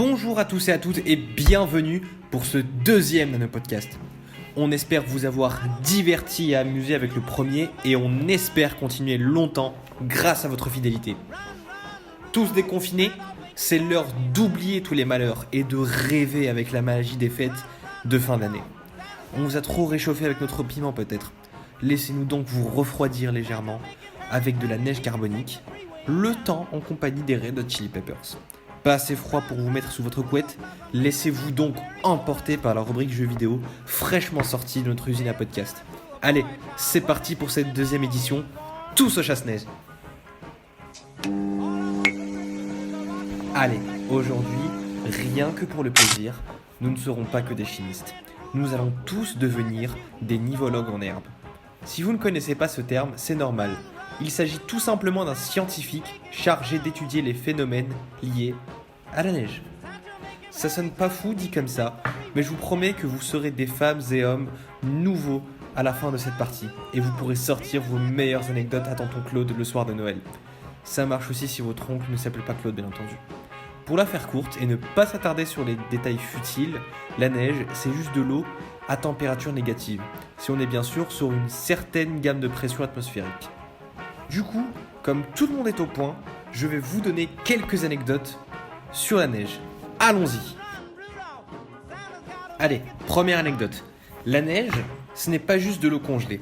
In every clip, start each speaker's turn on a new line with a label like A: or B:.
A: Bonjour à tous et à toutes et bienvenue pour ce deuxième Nano-Podcast. On espère vous avoir diverti et amusé avec le premier et on espère continuer longtemps grâce à votre fidélité. Tous déconfinés, c'est l'heure d'oublier tous les malheurs et de rêver avec la magie des fêtes de fin d'année. On vous a trop réchauffé avec notre piment peut-être. Laissez-nous donc vous refroidir légèrement avec de la neige carbonique, le temps en compagnie des Red Hot Chili Peppers. Pas assez froid pour vous mettre sous votre couette, laissez-vous donc emporter par la rubrique jeux vidéo fraîchement sortie de notre usine à podcast. Allez, c'est parti pour cette deuxième édition, tous au chasse-neige. Allez, aujourd'hui, rien que pour le plaisir, nous ne serons pas que des chimistes. Nous allons tous devenir des nivologues en herbe. Si vous ne connaissez pas ce terme, c'est normal. Il s'agit tout simplement d'un scientifique chargé d'étudier les phénomènes liés à la neige. Ça sonne pas fou dit comme ça, mais je vous promets que vous serez des femmes et hommes nouveaux à la fin de cette partie, et vous pourrez sortir vos meilleures anecdotes à tonton Claude le soir de Noël. Ça marche aussi si votre oncle ne s'appelle pas Claude, bien entendu. Pour la faire courte et ne pas s'attarder sur les détails futiles, la neige, c'est juste de l'eau à température négative, si on est bien sûr sur une certaine gamme de pression atmosphérique. Du coup, comme tout le monde est au point, je vais vous donner quelques anecdotes sur la neige. Allons-y. Allez, première anecdote. La neige, ce n'est pas juste de l'eau congelée.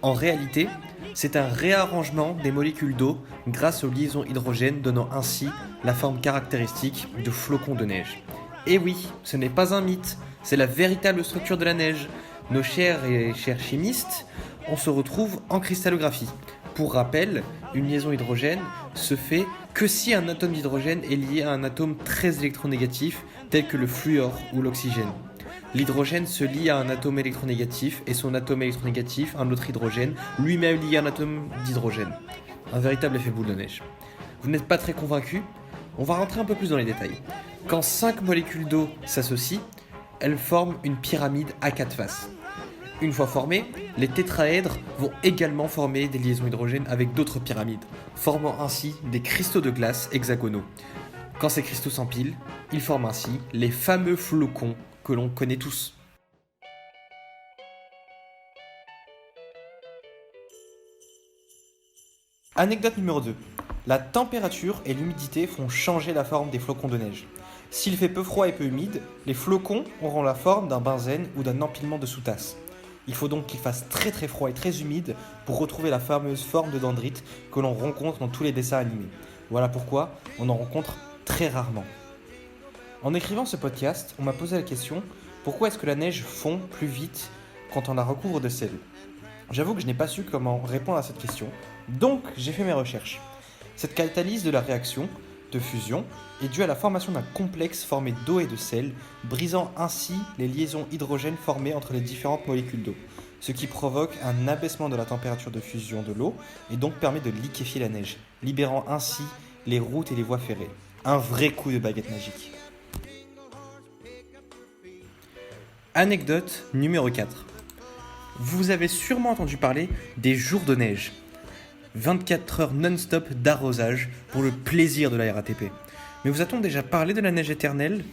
A: En réalité, c'est un réarrangement des molécules d'eau grâce aux liaisons hydrogènes, donnant ainsi la forme caractéristique de flocons de neige. Et oui, ce n'est pas un mythe, c'est la véritable structure de la neige. Nos chers chimistes, on se retrouve en cristallographie. Pour rappel, une liaison hydrogène se fait que si un atome d'hydrogène est lié à un atome très électronégatif, tel que le fluor ou l'oxygène. L'hydrogène se lie à un atome électronégatif et son atome électronégatif, un autre hydrogène, lui-même lié à un atome d'hydrogène. Un véritable effet boule de neige. Vous n'êtes pas très convaincu ? On va rentrer un peu plus dans les détails. Quand 5 molécules d'eau s'associent, elles forment une pyramide à 4 faces. Une fois formées, les tétraèdres vont également former des liaisons hydrogènes avec d'autres pyramides, formant ainsi des cristaux de glace hexagonaux. Quand ces cristaux s'empilent, ils forment ainsi les fameux flocons que l'on connaît tous. Anecdote numéro 2. La température et l'humidité font changer la forme des flocons de neige. S'il fait peu froid et peu humide, les flocons auront la forme d'un benzène ou d'un empilement de sous-tasse. Il faut donc qu'il fasse très très froid et très humide pour retrouver la fameuse forme de dendrite que l'on rencontre dans tous les dessins animés. Voilà pourquoi on en rencontre très rarement. En écrivant ce podcast, on m'a posé la question « Pourquoi est-ce que la neige fond plus vite quand on la recouvre de sel ?» J'avoue que je n'ai pas su comment répondre à cette question, donc j'ai fait mes recherches. Cette catalyse de la réaction de fusion est due à la formation d'un complexe formé d'eau et de sel, brisant ainsi les liaisons hydrogènes formées entre les différentes molécules d'eau, ce qui provoque un abaissement de la température de fusion de l'eau et donc permet de liquéfier la neige, libérant ainsi les routes et les voies ferrées. Un vrai coup de baguette magique. Anecdote numéro 4. Vous avez sûrement entendu parler des jours de neige. 24 heures non-stop d'arrosage pour le plaisir de la RATP. Mais vous a-t-on déjà parlé de la neige éternelle ?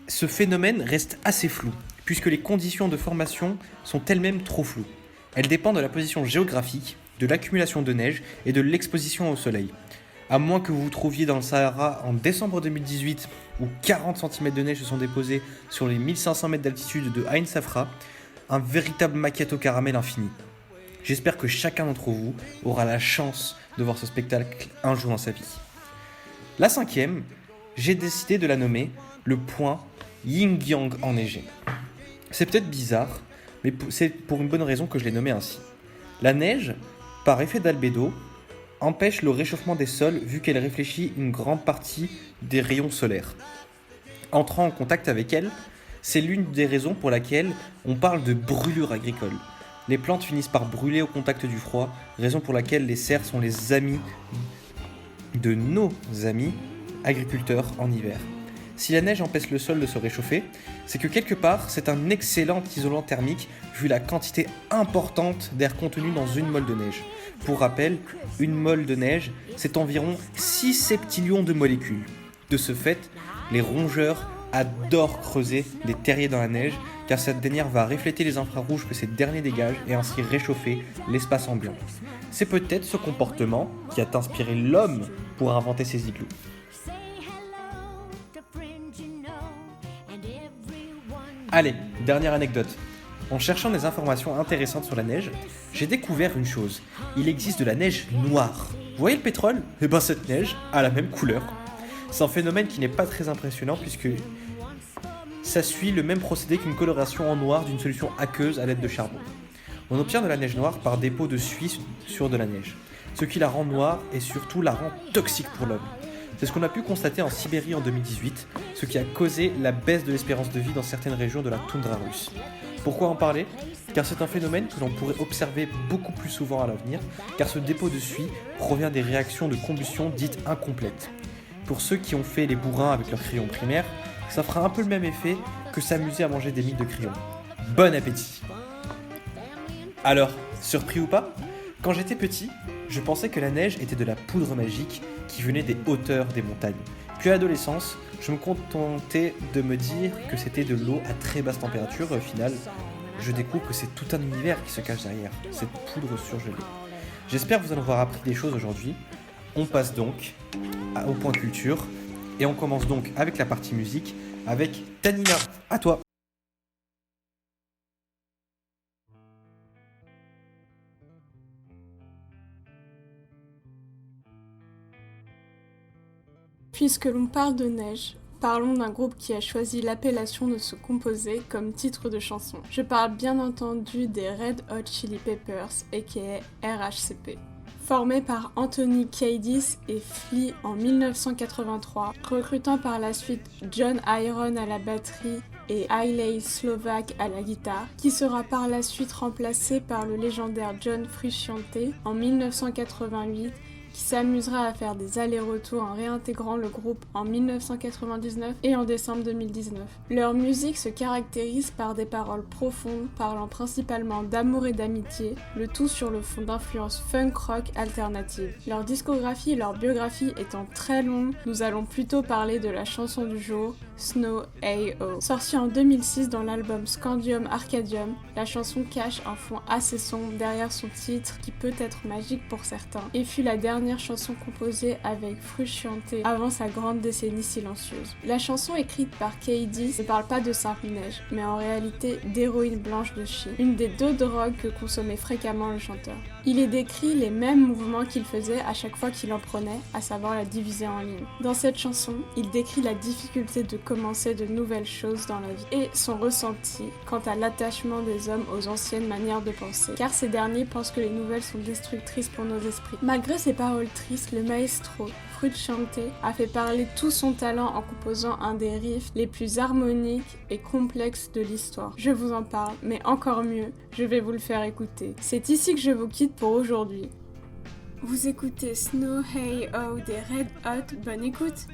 A: Ce phénomène reste assez flou, puisque les conditions de formation sont elles-mêmes trop floues. Elles dépendent de la position géographique, de l'accumulation de neige et de l'exposition au soleil. À moins que vous vous trouviez dans le Sahara en décembre 2018, où 40 cm de neige se sont déposés sur les 1500 mètres d'altitude de Ain Safra, un véritable maquette au caramel infini. J'espère que chacun d'entre vous aura la chance de voir ce spectacle un jour dans sa vie. La 5e, j'ai décidé de la nommer le point Yin-Yang enneigé. C'est peut-être bizarre, mais c'est pour une bonne raison que je l'ai nommé ainsi. La neige, par effet d'albédo, empêche le réchauffement des sols vu qu'elle réfléchit une grande partie des rayons solaires. Entrant en contact avec elle, c'est l'une des raisons pour laquelle on parle de brûlure agricole. Les plantes finissent par brûler au contact du froid, raison pour laquelle les cerfs sont les amis de nos amis agriculteurs en hiver. Si la neige empêche le sol de se réchauffer, c'est que quelque part, c'est un excellent isolant thermique vu la quantité importante d'air contenu dans une molle de neige. Pour rappel, une molle de neige, c'est environ 6 septillions de molécules. De ce fait, les rongeurs adorent creuser des terriers dans la neige car cette dernière va refléter les infrarouges que ces derniers dégagent et ainsi réchauffer l'espace ambiant. C'est peut-être ce comportement qui a inspiré l'homme pour inventer ces igloos. Allez, dernière anecdote. En cherchant des informations intéressantes sur la neige, j'ai découvert une chose. Il existe de la neige noire. Vous voyez le pétrole ? Eh ben cette neige a la même couleur. C'est un phénomène qui n'est pas très impressionnant puisque ça suit le même procédé qu'une coloration en noir d'une solution aqueuse à l'aide de charbon. On obtient de la neige noire par dépôt de suie sur de la neige, ce qui la rend noire et surtout la rend toxique pour l'homme. C'est ce qu'on a pu constater en Sibérie en 2018, ce qui a causé la baisse de l'espérance de vie dans certaines régions de la toundra russe. Pourquoi en parler ? Car c'est un phénomène que l'on pourrait observer beaucoup plus souvent à l'avenir, car ce dépôt de suie provient des réactions de combustion dites incomplètes. Pour ceux qui ont fait les bourrins avec leur crayon primaire, ça fera un peu le même effet que s'amuser à manger des miettes de crayon. Bon appétit ! Alors, surpris ou pas ? Quand j'étais petit, je pensais que la neige était de la poudre magique qui venait des hauteurs des montagnes. Puis à l'adolescence, je me contentais de me dire que c'était de l'eau à très basse température et au final, je découvre que c'est tout un univers qui se cache derrière cette poudre surgelée. J'espère vous en avoir appris des choses aujourd'hui. On passe donc au point culture et on commence donc avec la partie musique avec Tanina. À toi.
B: Puisque l'on parle de neige, parlons d'un groupe qui a choisi l'appellation de se composer comme titre de chanson. Je parle bien entendu des Red Hot Chili Peppers, aka RHCP. Formé par Anthony Kiedis et Flea en 1983, recrutant par la suite John Iron à la batterie et Hayley Slovak à la guitare, qui sera par la suite remplacé par le légendaire John Frusciante en 1988, qui s'amusera à faire des allers-retours en réintégrant le groupe en 1999 et en décembre 2019. Leur musique se caractérise par des paroles profondes parlant principalement d'amour et d'amitié, le tout sur le fond d'influence funk rock alternative. Leur discographie et leur biographie étant très longues, nous allons plutôt parler de la chanson du jour, Snow A.O. Sortie en 2006 dans l'album Scandium Arcadium, la chanson cache un fond assez sombre derrière son titre qui peut être magique pour certains et fut la dernière chanson composée avec Frusciante avant sa grande décennie silencieuse. La chanson écrite par Kiedis ne parle pas de simple neige, mais en réalité d'héroïne blanche de Chine, une des deux drogues que consommait fréquemment le chanteur. Il y décrit les mêmes mouvements qu'il faisait à chaque fois qu'il en prenait, à savoir la diviser en lignes. Dans cette chanson, il décrit la difficulté de commencer de nouvelles choses dans la vie et son ressenti quant à l'attachement des hommes aux anciennes manières de penser, car ces derniers pensent que les nouvelles sont destructrices pour nos esprits. Malgré ses paroles tristes, le maestro Frusciante a fait parler tout son talent en composant un des riffs les plus harmoniques et complexes de l'histoire. Je vous en parle, mais encore mieux, je vais vous le faire écouter. C'est ici que je vous quitte pour aujourd'hui. Vous écoutez Snow A.O. des Red Hot, bonne écoute!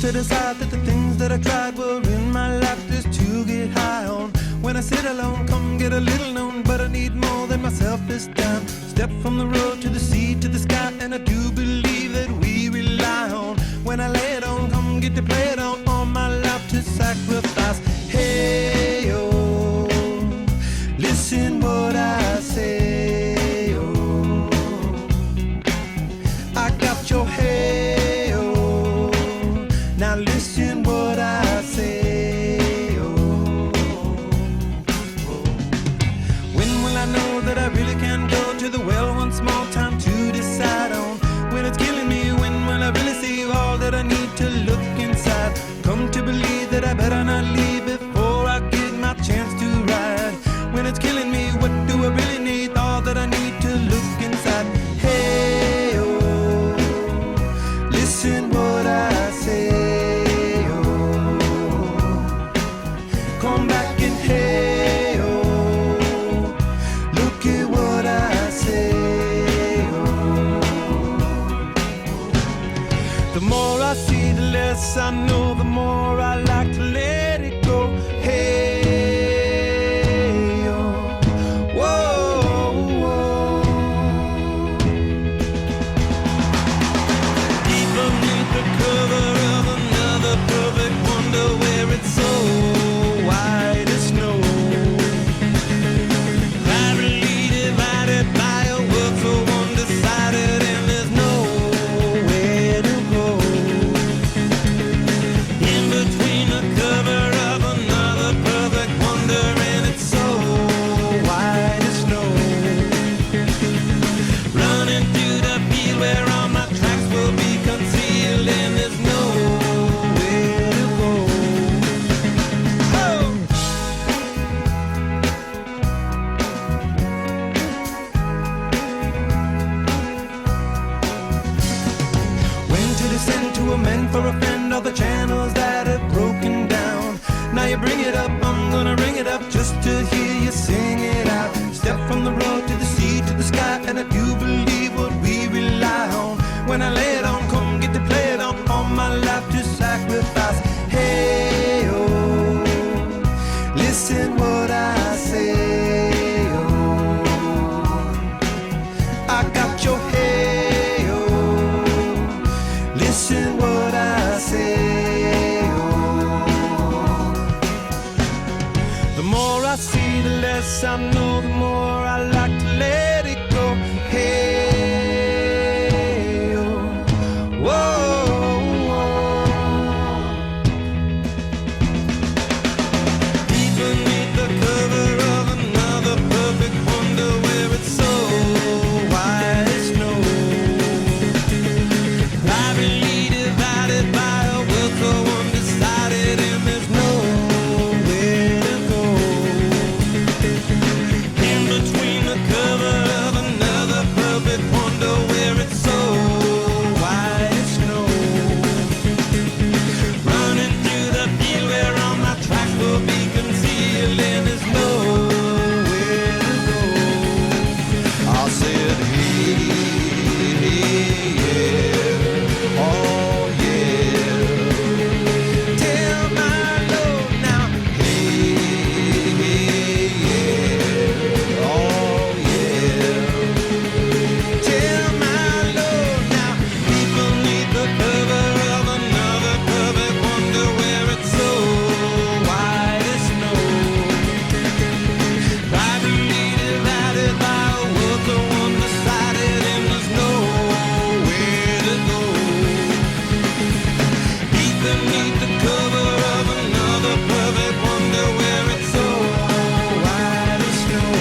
C: To decide that the things that I tried were in my life just to get high on. When I sit alone, come get a little known, but I need more than myself this time. Step from the road to the sea to the sky, and I do believe that we rely on. When I lay it on, come get to play it on, all my life to sacrifice. Hey, oh, listen what I say, oh, I got your hey. Now listen what I say, oh, oh. When will I know that I really can go to the well once more? Time to decide on when it's killing me. When will I really see all that I need to look inside? Come to believe that I better not leave before I get my chance to ride. When it's killing me, what do I really need? All that I need to look inside. Hey, oh, listen what I say. The more I see, the less I know, the more I like to let it go. Hey, oh, whoa, whoa. Deep beneath the cover of another perfect wonder where it's so white as snow. Privately divided by a world so undecided, and there's nowhere to go. In between the cover of another perfect wonder, and it's so white as snow. Running through the field where all my tracks will be concealed, and there's nowhere to go. Oh! When to descend to amend for a friend all the channels that have broken down. Now you bring it up, I'm gonna ring it up just to hear you sing it out. Step from the road to the sea to the sky, and I do believe what we rely on. When I lay it on, come get to play it on, all my life to sacrifice. Hey, oh, listen what I say, oh, I got your hey, oh, listen what I say, oh. The more I see, the less I know, the more I like to let it go. Hey, oh, whoa, whoa. Deep beneath the cover of another perfect wonder where it's so white as snow. Privately divided by a world so undecided, and there's nowhere to go. In between the cover of another perfect wonder where it's so white as snow. Running through the field where all my tracks will be concealed, and there's nowhere to go. I said, hey, yeah, oh yeah. Tell my Lord now, hey, yeah, oh yeah. Tell my Lord now, deep beneath the cover of another perfect wonder where it's so white as snow. Privately divided by a world so undecided, and there's nowhere to go. Deep beneath the cover of another perfect wonder where it's so white as snow.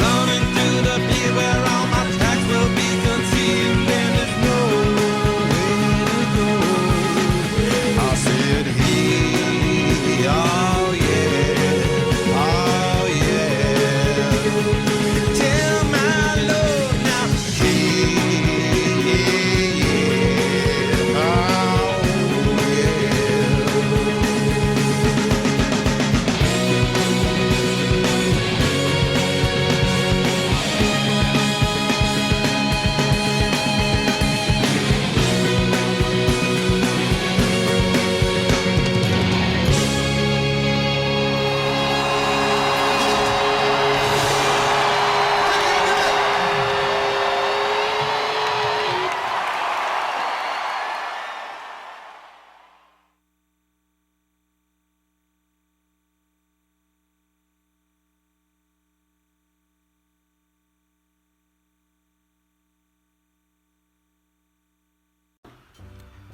C: Running through the field where all my tracks will be concealed, and there's nowhere to go. I said, hey, oh yeah, oh yeah. Tell my Lord now, hey, yeah, oh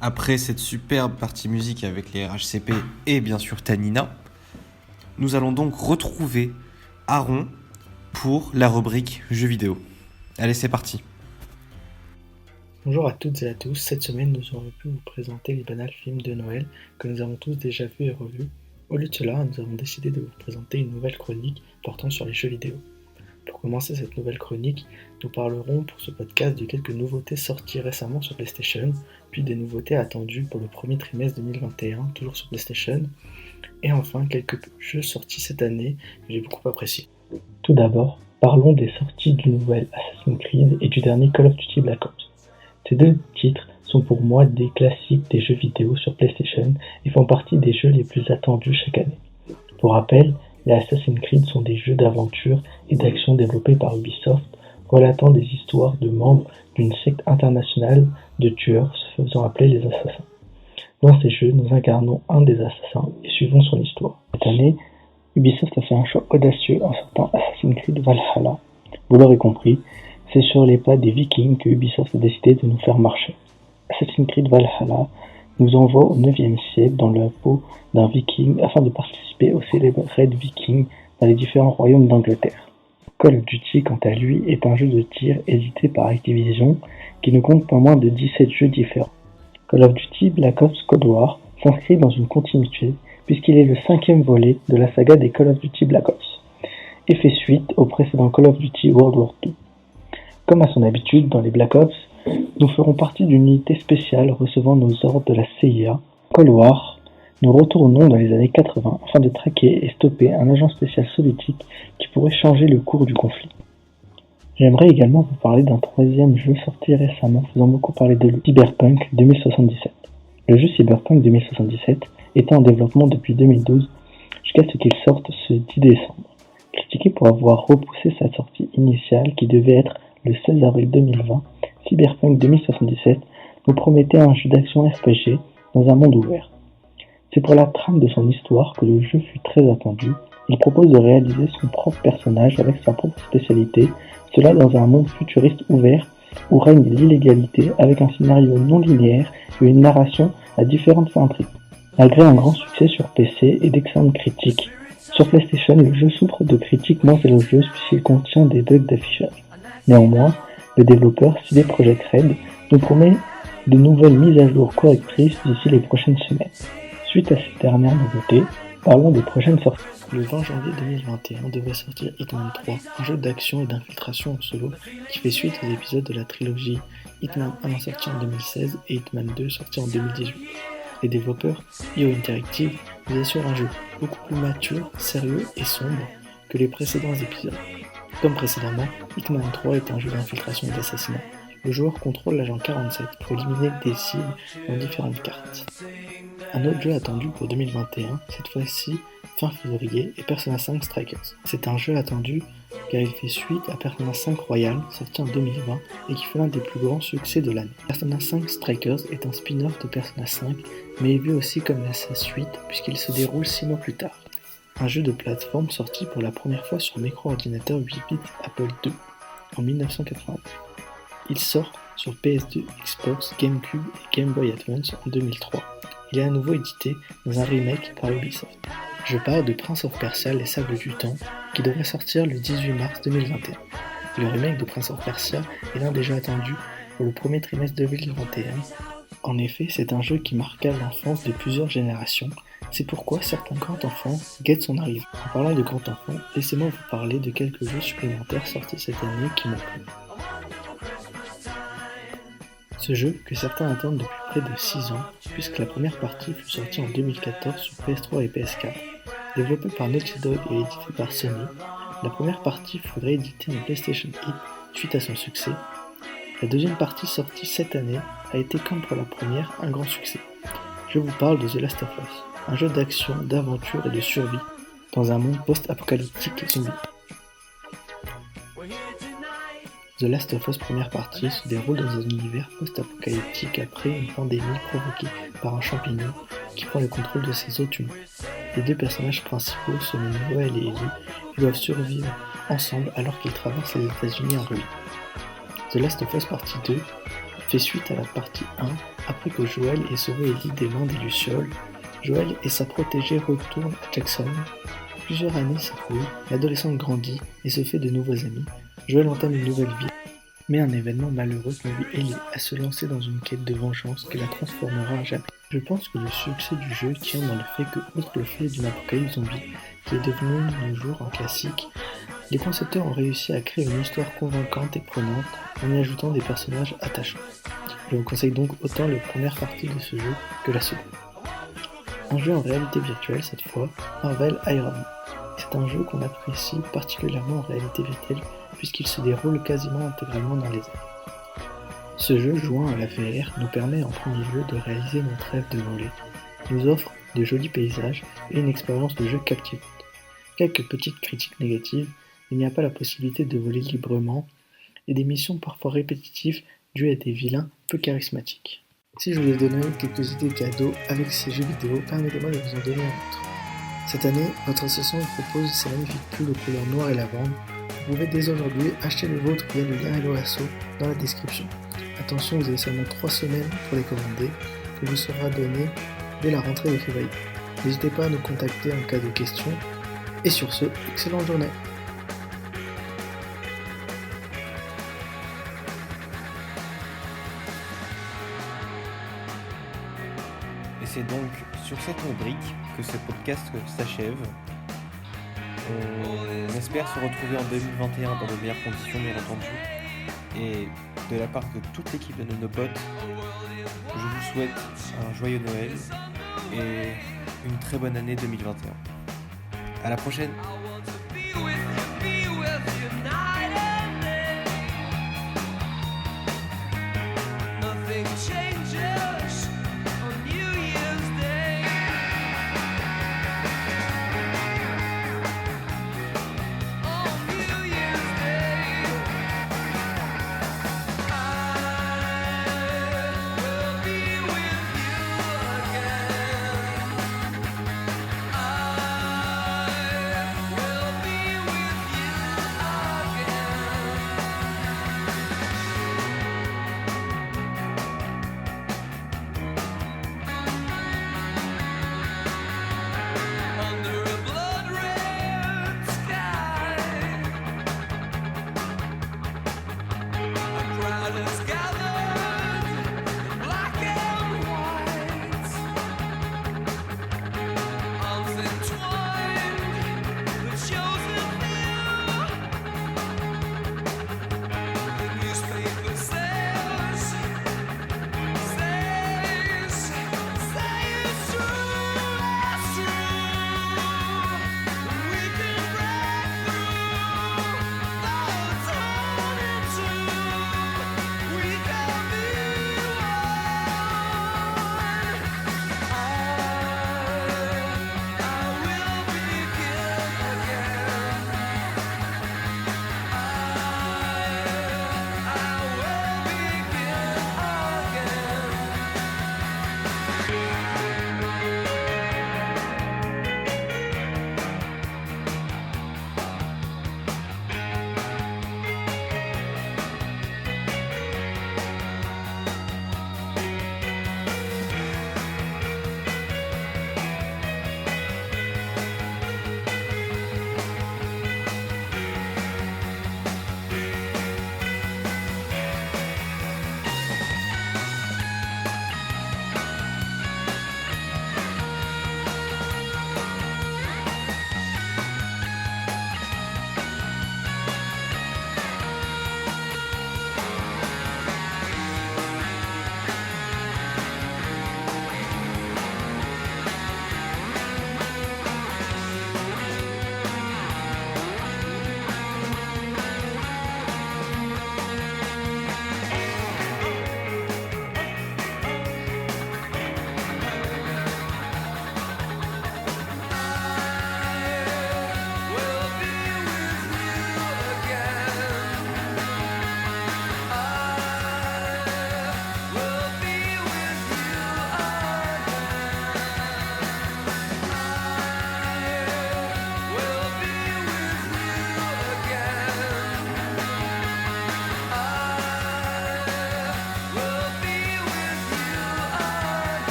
A: Après cette superbe partie musique avec les RHCP et bien sûr Tanina, nous allons donc retrouver Aaron pour la rubrique jeux vidéo. Allez, c'est parti.
D: Bonjour à toutes et à tous, cette semaine nous aurions pu vous présenter les banals films de Noël que nous avons tous déjà vus et revus. Au lieu de cela, nous avons décidé de vous présenter une nouvelle chronique portant sur les jeux vidéo. Pour commencer cette nouvelle chronique, nous parlerons pour ce podcast de quelques nouveautés sorties récemment sur PlayStation, puis des nouveautés attendues pour le premier trimestre 2021, toujours sur PlayStation, et enfin quelques jeux sortis cette année que j'ai beaucoup appréciés. Tout d'abord, parlons des sorties du nouvel Assassin's Creed et du dernier Call of Duty Black Ops. Ces deux titres sont pour moi des classiques des jeux vidéo sur PlayStation et font partie des jeux les plus attendus chaque année. Pour rappel, les Assassin's Creed sont des jeux d'aventure et d'action développés par Ubisoft, relatant des histoires de membres d'une secte internationale de tueurs se faisant appeler les assassins. Dans ces jeux, nous incarnons un des assassins et suivons son histoire. Cette année, Ubisoft a fait un choix audacieux en sortant Assassin's Creed Valhalla. Vous l'aurez compris, c'est sur les pas des Vikings que Ubisoft a décidé de nous faire marcher. Assassin's Creed Valhalla nous envoie au 9e siècle dans la peau d'un Viking afin de participer au célèbre raid Viking dans les différents royaumes d'Angleterre. Call of Duty, quant à lui, est un jeu de tir édité par Activision qui ne compte pas moins de 17 jeux différents. Call of Duty Black Ops Cold War s'inscrit dans une continuité puisqu'il est le 5e volet de la saga des Call of Duty Black Ops et fait suite au précédent Call of Duty World War II. Comme à son habitude dans les Black Ops, nous ferons partie d'une unité spéciale recevant nos ordres de la CIA. Cold War, nous retournons dans les années 80 afin de traquer et stopper un agent spécial soviétique qui pourrait changer le cours du conflit. J'aimerais également vous parler d'un troisième jeu sorti récemment faisant beaucoup parler de lui, Cyberpunk 2077. Le jeu Cyberpunk 2077 était en développement depuis 2012 jusqu'à ce qu'il sorte ce 10 décembre. Critiqué pour avoir repoussé sa sortie initiale qui devait être le 16 avril 2020, Cyberpunk 2077 nous promettait un jeu d'action RPG dans un monde ouvert. C'est pour la trame de son histoire que le jeu fut très attendu. Il propose de réaliser son propre personnage avec sa propre spécialité, cela dans un monde futuriste ouvert où règne l'illégalité avec un scénario non linéaire et une narration à différentes fins intrigues. Malgré un grand succès sur PC et d'excellentes critiques, sur PlayStation, le jeu souffre de critiques moins élogieuses puisqu'il contient des bugs d'affichage. Néanmoins, le développeur CD Projekt Red nous promet de nouvelles mises à jour correctrices d'ici les prochaines semaines. Suite à ces dernières nouveautés, parlons des prochaines sorties. Le 20 janvier 2021 devrait sortir Hitman 3, un jeu d'action et d'infiltration en solo qui fait suite aux épisodes de la trilogie Hitman 1 sorti en 2016 et Hitman 2 sorti en 2018. Les développeurs IO Interactive nous assurent un jeu beaucoup plus mature, sérieux et sombre que les précédents épisodes. Comme précédemment, Hitman 3 est un jeu d'infiltration et d'assassinat. Le joueur contrôle l'agent 47 pour éliminer des cibles dans différentes cartes. Un autre jeu attendu pour 2021, cette fois-ci fin février, est Persona 5 Strikers. C'est un jeu attendu car il fait suite à Persona 5 Royal, sorti en 2020 et qui fut l'un des plus grands succès de l'année. Persona 5 Strikers est un spin-off de Persona 5, mais est vu aussi comme sa suite puisqu'il se déroule 6 mois plus tard. Un jeu de plateforme sorti pour la première fois sur micro-ordinateur 8 bits Apple II en 1980. Il sort sur PS2, Xbox, GameCube et Game Boy Advance en 2003. Il est à nouveau édité dans un remake par Ubisoft. Je parle de Prince of Persia Les Sables du Temps, qui devrait sortir le 18 mars 2021. Le remake de Prince of Persia est l'un des jeux attendus pour le premier trimestre 2021. En effet, c'est un jeu qui marqua l'enfance de plusieurs générations. C'est pourquoi certains grands enfants guettent son arrivée. En parlant de grands enfants, laissez-moi vous parler de quelques jeux supplémentaires sortis cette année qui m'ont plu. Ce jeu, que certains attendent depuis près de 6 ans, puisque la première partie fut sortie en 2014 sur PS3 et PS4, développé par Naughty Dog et édité par Sony, la première partie fut rééditée en PlayStation Hit suite à son succès. La deuxième partie sortie cette année a été comme pour la première un grand succès. Je vous parle de The Last of Us, un jeu d'action, d'aventure et de survie dans un monde post-apocalyptique et zombie. The Last of Us première partie se déroule dans un univers post-apocalyptique après une pandémie provoquée par un champignon qui prend le contrôle de ses hôtes humains. Les deux personnages principaux se nomment Joel et Ellie et doivent survivre ensemble alors qu'ils traversent les États-Unis en ruine. The Last of Us partie 2 fait suite à la partie 1 après que Joel ait sauvé Ellie des mains des Lucioles. Joel et sa protégée retournent à Jackson. Plusieurs années s'écoulent, l'adolescente grandit et se fait de nouveaux amis. Joel entame une nouvelle vie, mais un événement malheureux conduit Ellie à se lancer dans une quête de vengeance qui la transformera à jamais. Je pense que le succès du jeu tient dans le fait que, outre le fait d'une apocalypse zombie qui est devenue de nos jours un classique, les concepteurs ont réussi à créer une histoire convaincante et prenante en y ajoutant des personnages attachants. Je vous conseille donc autant la première partie de ce jeu que la seconde. Un jeu en réalité virtuelle cette fois, Marvel Iron Man. C'est un jeu qu'on apprécie particulièrement en réalité virtuelle puisqu'il se déroule quasiment intégralement dans les airs. Ce jeu, joint à la VR, nous permet en premier lieu de réaliser notre rêve de voler, nous offre de jolis paysages et une expérience de jeu captivante. Quelques petites critiques négatives, il n'y a pas la possibilité de voler librement et des missions parfois répétitives dues à des vilains peu charismatiques. Si je voulais donner quelques idées cadeaux avec ces jeux vidéo, permettez-moi de vous en donner un autre. Cette année, notre association vous propose ces magnifiques pulls aux couleurs noire et lavande. Vous pouvez dès aujourd'hui acheter le vôtre via le lien Hello Asso dans la description. Attention, vous avez seulement 3 semaines pour les commander, que vous sera donné dès la rentrée de février. N'hésitez pas à nous contacter en cas de questions. Et sur ce, excellente journée.
A: Et c'est donc sur cette rubrique que ce podcast s'achève. On espère se retrouver en 2021 dans de meilleures conditions, bien entendu. Et de la part de toute l'équipe de Nonopotes, je vous souhaite un joyeux Noël et une très bonne année 2021. À la prochaine!